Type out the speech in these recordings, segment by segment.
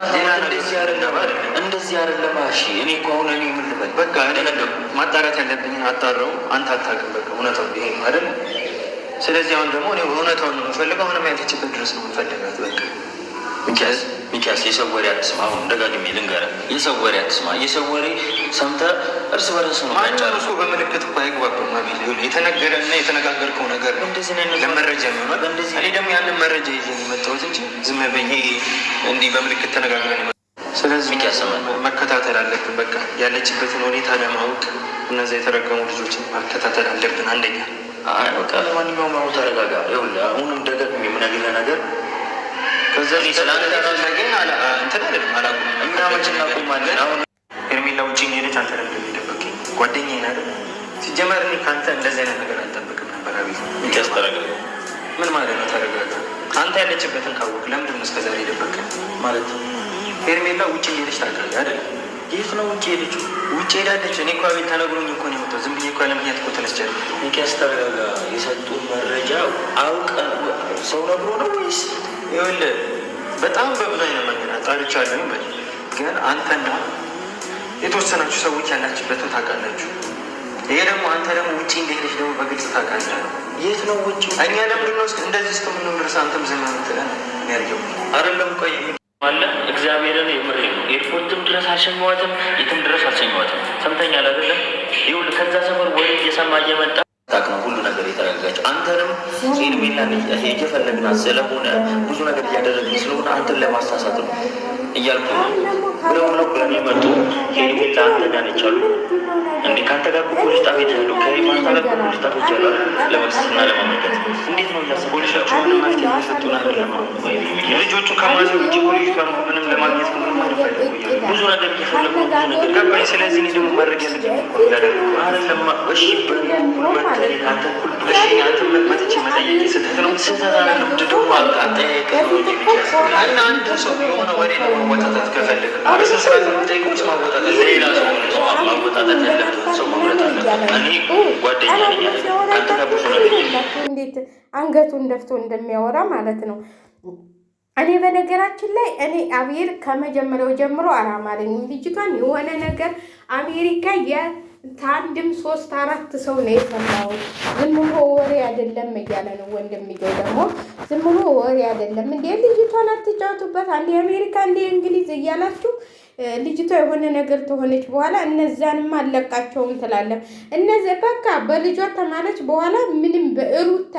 እንደዚህ አይደለም። እሺ እኔ እኮ አሁን እኔ ምን ልበል? በቃ እኔ ማጣራት ያለብኝን አጣራው። አንተ አታውቅም። በቃ እውነታው ይሄ አይደል? ስለዚህ አሁን ደግሞ እኔ እውነታውን ነው የምፈልገው። አሁንም ያለችበት ድረስ ነው የምፈልጋት። በቃ ሚኪያስ የሰው ወሬ አትስማ። አሁን ደጋግሜ ልንገርህ፣ የሰው ወሬ አትስማ። የሰው ወሬ ሰምተህ እርስ በርስ ነው ማንጨርሱ። በምልክት እኮ አይግባብም። አቤል ይሁን የተነገረና የተነጋገርከው ነገር ለመረጃ የሚሆናል። እኔ ደግሞ ያንን መረጃ ይዤ ነው የመጣሁት እንጂ ዝም ብዬ እንዲህ በምልክት ተነጋግረን። ስለዚህ መከታተል አለብን። በቃ ያለችበትን ሁኔታ ለማወቅ እነዚያ የተረገሙ ልጆችን መከታተል አለብን። አንደኛ በቃ ለማንኛውም አሁን ተረጋጋ። ይኸውልህ አሁንም ደጋግሜ የምነግርህ ነገር ከዛ ስላንተናገኝ እንትን አይደለም አላቁም። እኛ መች እናቁማለን? አሁን ሄርሜላ ውጭ ሄደች። አንተ ለምደ የሚደበቀኝ ጓደኛዬ ናደ። ሲጀመር እኔ ከአንተ እንደዚህ አይነት ነገር አልጠብቅም ነበር። አቤት ሚኪያስ ተረጋጋ። ምን ማለት ነው ተረጋጋ? አንተ ያለችበትን ካወቅ ለምንድን ነው እስከዛሬ የደበቀኝ? ማለት ሄርሜላ ውጭ ሄደች ታውቃለህ አይደል? የት ነው ውጭ ሄደችው? ውጭ ሄዳለች። እኔ እኮ አቤት ተነግሮኝ እኮ ነው የመጣው። ዝም ብዬ እኮ ለምክንያት እኮ ተነስቻለሁ። ሚኪያስ ተረጋጋ። የሰጡን መረጃ አውቀን ሰው ነግሮ ነው ወይስ? ይኸውልህ በጣም በብዙ አይነት መንገድ አጣርቻለሁ። ግን አንተና የተወሰናችሁ ሰዎች ያላችበትን ታውቃላችሁ። ይሄ ደግሞ አንተ ደግሞ ውጭ እንደሄደች ደግሞ በግልጽ ታውቃለህ። የት ነው ውጭ? እኛ ለምንድን ነው እንደዚህ እስከምንሆን ድረስ አንተም ዝም ምትለን? ያርገው አይደለም። ቆይ አለ እግዚአብሔርን የምሬ ነው። ኤርፖርትም ድረስ አልሸኘኋትም፣ የትም ድረስ አልሸኘኋትም። ሰምተኛል አይደለም? ይኸውልህ ከዛ ሰፈር ወሬ እየሰማ እየመጣ ታቅ ነው ሁሉ ነገር የተረጋጋቸው። አንተንም ሄርሜላ እየፈለግናት ስለሆነ ብዙ ነገር እያደረግን ስለሆነ አንተን ለማሳሳት ነው እያልኩ ብለው ብለን የመጡ ሄርሜላ አንተ ጋር ነች አሉ። እንዴ ከአንተ ጋር ፖሊስ ጣቢያ ሄዱ። ከማንታ ጋር ፖሊስ ጣቢያ ሄዱ ለመክሰስና ለማመልከት። እንዴት ነው እያስ ፖሊሶቹ ምንም መፍትሄ እየሰጡን አይደለም። ልጆቹ ከማለት ውጭ ፖሊሷን ምንም ለማግኘት ብዙ ነገር እየፈለጉ ነገር ገባኝ። ስለዚህ እኔ ደግሞ ማድረግ ያለብኝ አይደለም። እሺ በመተሪ አንተ ኩል ብለሽ አንተ መጥቼ መጠየቅ ስህተት ነው። ስህተት አይደለም። ደግሞ አጠያየቅ እና አንድ ሰው የሆነ ወሬ ለማወጣጣት ከፈለግ በስነስርዓት የምጠይቁት ማወጣጣት ሌላ ሰው ማወጣጣት ያለበት ሰው መምረጥ አለበት። እኔ ጓደኛ ነኝ አንተ ጋር ብዙ ነገር እንዴት አንገቱን ደፍቶ እንደሚያወራ ማለት ነው። እኔ በነገራችን ላይ እኔ አቤል ከመጀመሪያው ጀምሮ አላማረኝም። ልጅቷን የሆነ ነገር አሜሪካ ከአንድም 3-4 ሰው ነው የሰማው። ዝም ብሎ ወሬ አይደለም እያለ ነው ወንድምየው ደግሞ ዝም ብሎ ወሬ አይደለም። እንዴ ልጅቷን አትጫወቱበት። አንዴ አሜሪካ አንዴ እንግሊዝ እያላችሁ ልጅቷ የሆነ ነገር ተሆነች በኋላ እነዛንም አለቃቸውም ትላለን። እነዚህ በቃ በልጇ ተማለች በኋላ ምንም ሩታ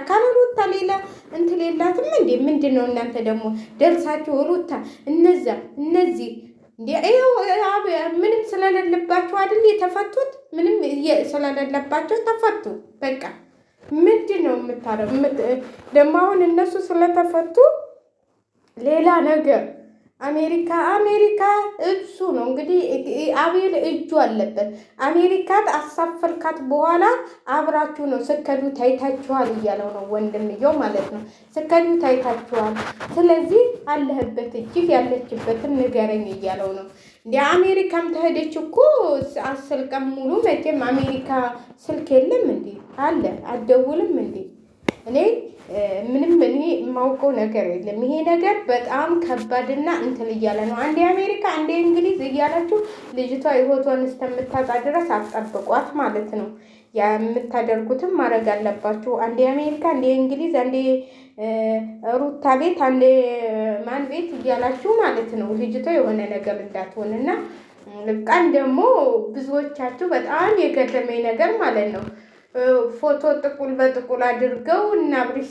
ካለ ሩታ ሌላ እንትን የላትም እንዴ? ምንድን ነው እናንተ ደግሞ ደርሳችሁ ሩታ እነዚህ ምንም ስለሌለባቸው አይደል የተፈቱት? ምንም ስለሌለባቸው ተፈቱ። በቃ ምንድን ነው የምታረው ደግሞ? አሁን እነሱ ስለተፈቱ ሌላ ነገር አሜሪካ እሱ ነው እንግዲህ አቤል እጁ አለበት። አሜሪካን አሳፈልካት በኋላ አብራችሁ ነው ስከዱ ታይታችኋል እያለው ነው ወንድምየው ማለት ነው። ስከዱ ታይታችኋል፣ ስለዚህ አለህበት እጅግ ያለችበትን ንገረኝ እያለው ነው። እንደ አሜሪካም ተሄደች እኮ 10 ቀን ሙሉ መቼም አሜሪካ ስልክ የለም እንዴ? አለ አትደውልም እንዴ? እኔ የማውቀው ነገር የለም። ይሄ ነገር በጣም ከባድና እንትን እያለ ነው። አንዴ አሜሪካ አንዴ እንግሊዝ እያላችሁ ልጅቷ ህይወቷን እስከምታጣ ድረስ አትጠብቋት ማለት ነው። የምታደርጉትም ማድረግ አለባችሁ። አንዴ አሜሪካ አንዴ እንግሊዝ አንዴ ሩታ ቤት አንዴ ማን ቤት እያላችሁ ማለት ነው። ልጅቷ የሆነ ነገር እንዳትሆንና ቀን ደግሞ ብዙዎቻችሁ በጣም የገረመኝ ነገር ማለት ነው ፎቶ ጥቁል በጥቁል አድርገው እና ብሪሽ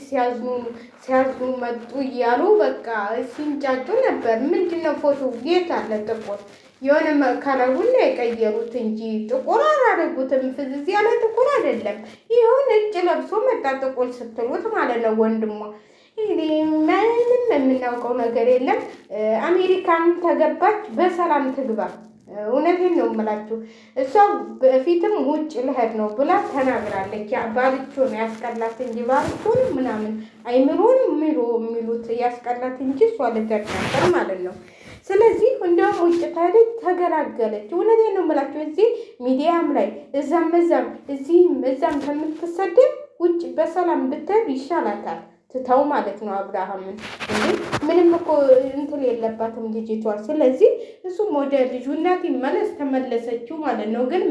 ሲያዝኑ መጡ እያሉ በቃ ሲንጫጩ ነበር። ምንድነው ፎቶ የት አለ ጥቁር? የሆነ ከለሩን የቀየሩት እንጂ ጥቁር አላደረጉትም። ፍዝዝ ያለ ጥቁር አይደለም። ይሁን እጭ ለብሶ መጣ ጥቁር ስትሉት ማለት ነው ወንድሟ። እንግዲህ ምንም የምናውቀው ነገር የለም። አሜሪካን ተገባች፣ በሰላም ትግባ። እውነቴን ነው የምላችሁ። እሷ በፊትም ውጭ ልሄድ ነው ብላ ተናግራለች። ባልቾ ነው ያስቀላት እንጂ ባልቾን ምናምን አይምሮን የሚሉት ያስቀላት እንጂ እሷ ልትሄድ ነበር ማለት ነው። ስለዚህ እንደውም ውጭ ታዲያ ተገላገለች። እውነቴን ነው የምላችሁ። እዚህ ሚዲያም ላይ እዛም እዛም ከምትሰደብ ውጭ በሰላም ብትሄድ ይሻላታል። ትተው ማለት ነው አብርሃምን። እንዴ ምንም እኮ እንትን የለባትም ልጅቷ። ስለዚህ እሱም ወደ ልጁ እናት ይመለስ፣ ተመለሰችው ማለት ነው። ግን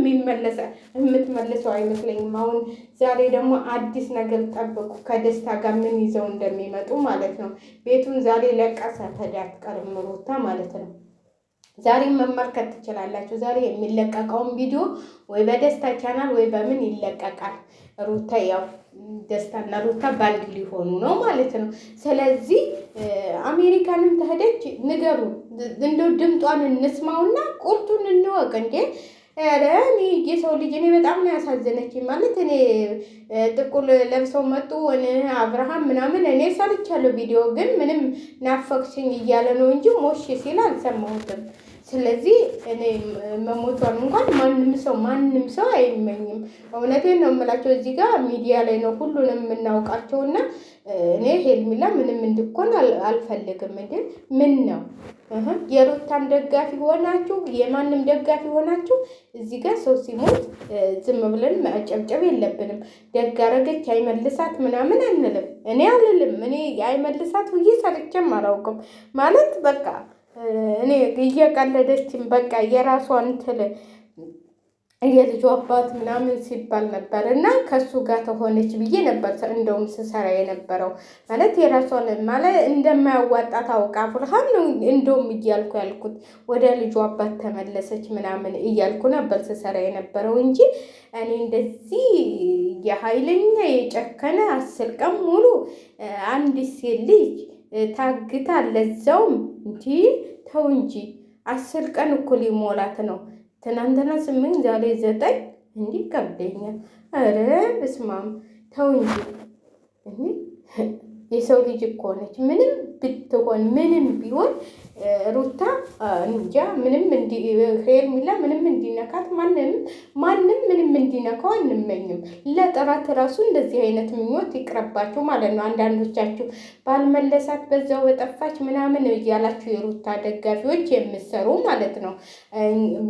የምትመልሰው አይመስለኝም። አሁን ዛሬ ደግሞ አዲስ ነገር ጠብቁ፣ ከደስታ ጋር ምን ይዘው እንደሚመጡ ማለት ነው። ቤቱን ዛሬ ለቃሳ ተዳትቀርም ሩታ ማለት ነው። ዛሬ መመልከት ትችላላችሁ። ዛሬ የሚለቀቀውን ቪዲዮ ወይ በደስታ ቻናል ወይ በምን ይለቀቃል። ሩታ ያው ደስታና ሩታ ባንድ ሊሆኑ ነው ማለት ነው። ስለዚህ አሜሪካንም ተሄደች ንገሩ፣ እንደው ድምጧን እንስማውና ቁርጡን እንወቅ እንዴ። ኧረ እኔ የሰው ልጅ እኔ በጣም ነው ያሳዘነችኝ። ማለት እኔ ጥቁር ለብሰው መጡ አብርሃም ምናምን እኔ ሰርቻለሁ ቪዲዮ፣ ግን ምንም ናፈቅሽኝ እያለ ነው እንጂ ሞሽ ሲል አልሰማሁትም። ስለዚህ እኔ መሞቷን እንኳን ማንም ሰው አይመኝም። እውነቴን ነው የምላቸው። እዚህ ጋር ሚዲያ ላይ ነው ሁሉንም የምናውቃቸውና እኔ ሄርሜላ ምንም እንድኮን አልፈልግም። እንዴ ምን ነው የሩታም ደጋፊ ሆናችሁ የማንም ደጋፊ ሆናችሁ እዚህ ጋር ሰው ሲሞት ዝም ብለን መጨብጨብ የለብንም። ደግ አደረገች አይመልሳት ምናምን አንልም። እኔ አልልም። እኔ አይመልሳት ብዬ ሰርቼም አላውቅም። ማለት በቃ እኔ እየቀለደችም በቃ የራሷን ትል የልጁ አባት ምናምን ሲባል ነበር እና ከሱ ጋር ተሆነች ብዬ ነበር እንደውም ስሰራ የነበረው። ማለት የራሷን ማለት እንደማያዋጣ ታውቃ አብርሃም ነው እንደውም እያልኩ ያልኩት ወደ ልጁ አባት ተመለሰች ምናምን እያልኩ ነበር ስሰራ የነበረው እንጂ እኔ እንደዚህ የኃይለኛ የጨከነ 10 ቀን ሙሉ አንድ ሴት ልጅ ታግታ ለዛውም እንጂ ተው እንጂ 10 ቀን እኮ ሊሞላት ነው። ትናንትና 8 ዛሬ 9 እንዲህ ከብደኛል። ኧረ በስማም ተው እንጂ የሰው ልጅ እኮ ነች። ምንም ብትሆን ምንም ቢሆን ሩታ እንጃ ምንም ሄርሜላ ምንም እንዲነካት ማንም ምንም እንዲነካው አንመኝም። ለጥራት ራሱ እንደዚህ አይነት ምኞት ይቅረባችሁ ማለት ነው። አንዳንዶቻችሁ ባልመለሳት በዛው በጠፋች ምናምን እያላችሁ የሩታ ደጋፊዎች የምትሰሩ ማለት ነው።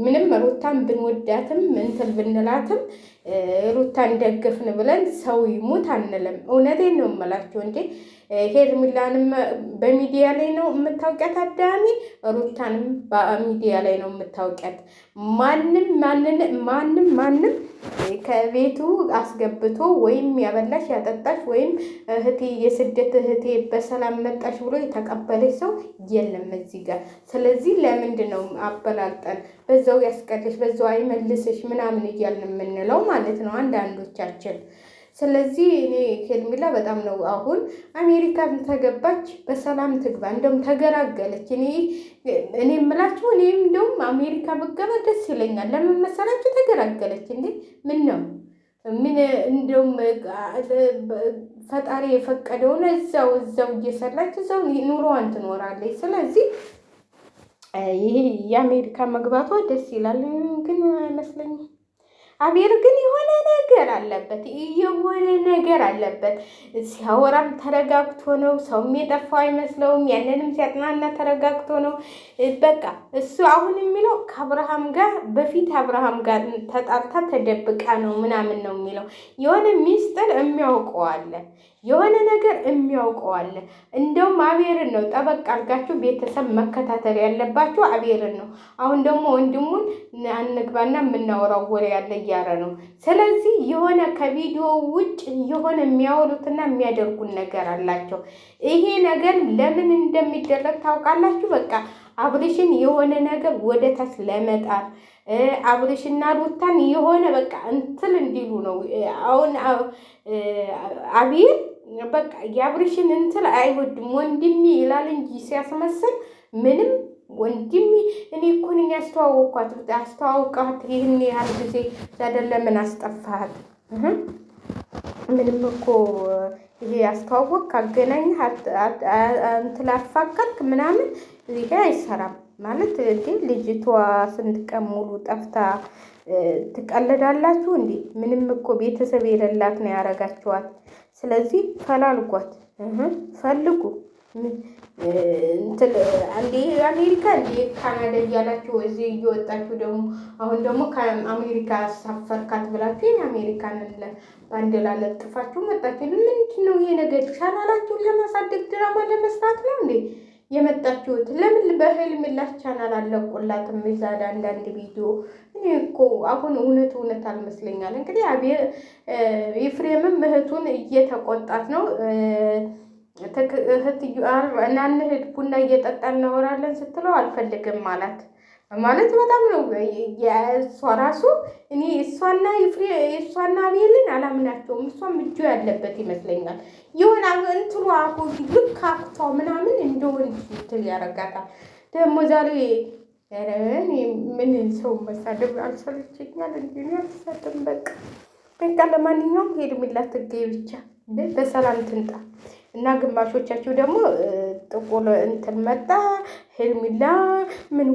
ምንም ሩታን ብንወዳትም እንትን ብንላትም ሩታን ደግፍን ብለን ሰው ይሙት አንልም። እውነቴን ነው የምላችሁ እንዴ። ሄርሜላንም በሚዲያ ላይ ነው የምታውቂያት አዳሚ፣ ሩታንም በሚዲያ ላይ ነው የምታውቂያት። ማንም ከቤቱ አስገብቶ ወይም ያበላሽ ያጠጣሽ ወይም እህቴ የስደት እህቴ በሰላም መጣሽ ብሎ የተቀበለች ሰው የለም እዚህ ጋር። ስለዚህ ለምንድን ነው አበላልጠን በዛው ያስቀልሽ በዛው አይመልስሽ ምናምን እያልን የምንለው ማለት ነው አንዳንዶቻችን። ስለዚህ እኔ ሄርሜላ በጣም ነው አሁን አሜሪካን ተገባች በሰላም ትግባ። እንደውም ተገራገለች። እኔ የምላችሁ እኔም እንደውም አሜሪካ ብገባ ደስ ይለኛል። ለምን መሰላችሁ? ተገራገለች እንዴ። ምን ነው ምን እንደውም ፈጣሪ የፈቀደውን እዛው እየሰራች እዛው ኑሮዋን ትኖራለች። ስለዚህ ይሄ የአሜሪካ መግባቷ ደስ ይላል፣ ግን አይመስለኝም። አቤል ግን የሆነ ነገር አለበት። ሲያወራም ተረጋግቶ ነው። ሰውም የጠፋው አይመስለውም። ያንንም ሲያጥናና ተረጋግቶ ነው። በቃ እሱ አሁን የሚለው ከአብርሃም ጋር በፊት አብርሃም ጋር ተጣርታ ተደብቃ ነው ምናምን ነው የሚለው። የሆነ ሚስጥር የሚያውቀው አለ፣ የሆነ ነገር የሚያውቀው አለ። እንደውም አቤልን ነው ጠበቅ አድርጋችሁ ቤተሰብ መከታተል ያለባችሁ አቤልን ነው። አሁን ደግሞ ወንድሙን አንግባና የምናወራው ወሬ ያለ እያለ ነው። ስለዚህ የሆነ ከቪዲዮ ውጭ የሆነ የሚያወሩትና የሚያደርጉን ነገር አላቸው። ይሄ ነገር ለምን እንደሚደረግ ታውቃላችሁ? በቃ አብርሽን የሆነ ነገር ወደ ታች ለመጣል አብርሽና ሩታን የሆነ በቃ እንትን እንዲሉ ነው። አሁን አቤል በቃ የአብርሽን እንትን አይወድም። ወንድሜ ይላል እንጂ ሲያስመስል ምንም ወንድሜ እኔ እኮ ነኝ አስተዋውቃት ይህን ያህል ጊዜ አይደለም አስጠፋሃት። ምንም እኮ ይሄ አስተዋወቅ አገናኝህ እንትን አፋቀርክ ምናምን ይሄ አይሰራም ማለት እንዴ። ልጅቷ ስንት ቀን ሙሉ ጠፍታ ትቀልዳላችሁ እንዴ? ምንም እኮ ቤተሰብ የሌላት ነው ያረጋችኋት። ስለዚህ ፈላልጓት ፈልጉ። አንዴ አሜሪካ እንዴ ካናዳ እያላችሁ እዚህ እየወጣችሁ ደግሞ አሁን ደግሞ ከአሜሪካ ሳፈርካት ብላችሁ የአሜሪካን ባንድ ላለጥፋችሁ መጣችሁ። ምንድን ነው ይሄ ነገር? ቻናላችሁን ለማሳደግ ድራማ ለመስራት ነው እንዴ የመጣችሁት? ለምን በሄርሜላስ ቻናል አለቁላትም? ይዛዳ አንዳንድ ቪዲዮ እኔ እኮ አሁን እውነት አልመስለኛል። እንግዲህ ኤፍሬምም እህቱን እየተቆጣት ነው። እናንሂድ ቡና እየጠጣን እናወራለን ስትለው አልፈልግም ማለት በጣም ነው የእሷ ራሱ። እኔ እሷና አቤልን አላምናቸውም። እሷም እጁ ያለበት ይመስለኛል። የሆነ እንትሉ ልክ አክቷ ምናምን እንደሆን እንትን ያረጋታል። ደግሞ ዛሬ ምን ሰው መሳደብ አልሰለቸኛል። እንዲ አልሰጥም በቃ ለማንኛውም ሄርሜላ ትገኝ ብቻ በሰላም ትንጣ እና ግማሾቻችሁ ደግሞ ጥቁር እንትን መጣ ሄርሜላ ምን